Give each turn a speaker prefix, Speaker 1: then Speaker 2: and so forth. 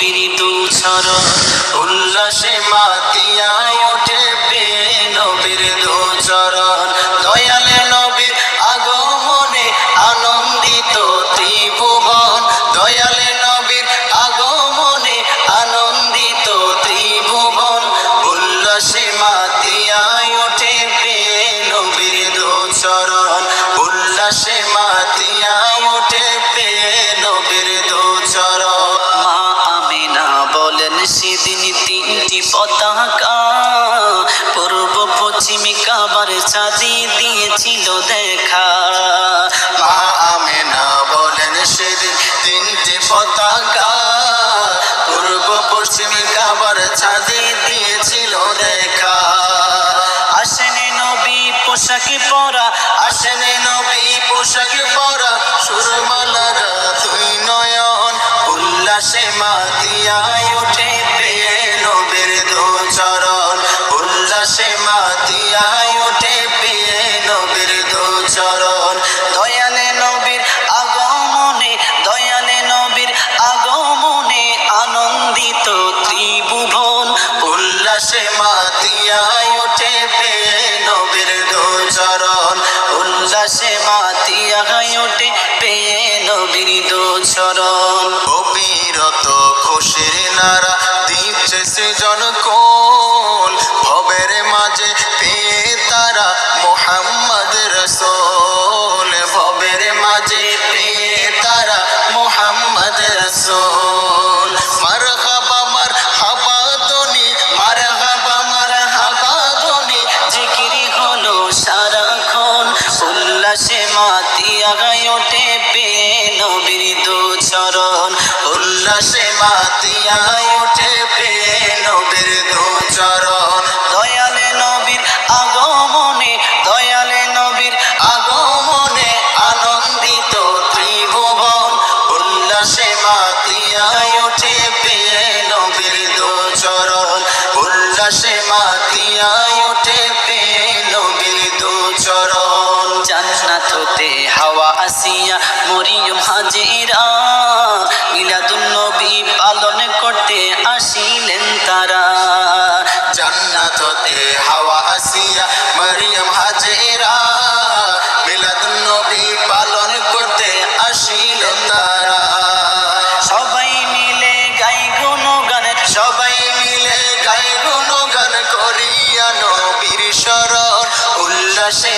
Speaker 1: নবীর দুচরণ উল্লাসে মাতিয়া ওঠে পেয়ে নবীর দুচরণ দয়ালে নবীর আগমনে আনন্দিত ত্রিভুবন দয়ালে নবীর আগমনে আনন্দিত ত্রিভুবন উল্লাসে মাতিয়া ওঠে পেয়ে নবীর দুচরণ উল্লাসে মাতিয়া ওঠে পেয়ে নবীর দুচরণ মা আমিনা বলেন সেদিন তিনটি পতাকা পূর্ব পশ্চিম কাবার চাঁদি দিয়েছিল দেখা মা আমিনা বলেন সেদিন তিনটি পতাকা পূর্ব পশ্চিম কাবার চাঁদি দিয়েছিল দেখা আসেনে নবী পোশাকে পরা আসেনে নবী পোশাকে পরা সুরমালারা দুই নয়ন উল্লাসে মাতিয়া ওঠে পেয়ে নবীর দুচরণ উল্লাসে মাতিয়া ওঠে পেয়ে নবীর দুচরণ দয়ালে নবীর আগমনে দয়ালে নবীর আগমনে আনন্দিত ত্রিভুবন উল্লাসে মাতিয়া ওঠে পেয়ে নবীর দুচরণ উল্লাসে মাতিয়া ওঠে পেয়ে নবীর দুচরণ অবিরত খুশির নারা দিচ্ছে সৃজন কোল ভবের মাঝে পেয়ে তারা মুহাম্মদ রাসূল ভবের মাঝে পেয়ে তারা মুহাম্মদ রাসূল মারহাবা মারহাবা ধ্বনি মারহাবা মারহাবা ধ্বনি জিকিরি হলো সারাক্ষণ উল্লাসে মাতিয়া ওঠে পেয়ে নবীর দুচরণ উল্লাসে মাতিয়া ওঠে পেয়ে নবীর দুচরণ দয়ালে নবীর আগমনে দয়ালে নবীর আগমনে আনন্দিত ত্রিভুবন উল্লাসে মাতিয়া ওঠে পেয়ে নবীর দুচরণ উল্লাসে মাতিয়া ওঠে পেয়ে নবীর দুচরণ জান্নাত হতে হাওয়া আসিয়া মরিয়ম হাজেরা মিলাদুন নবী পালন করতে আসিলেন তারা জান্নাত হতে হাওয়া আসিয়া মরিয়ম হাজেরা মিলাদুন নবী পালন করতে আসিলেন তারা সবাই মিলে গাই গুণগান সবাই মিলে গাই গুণগান করিয়া নবীর শরণ উল্লাসে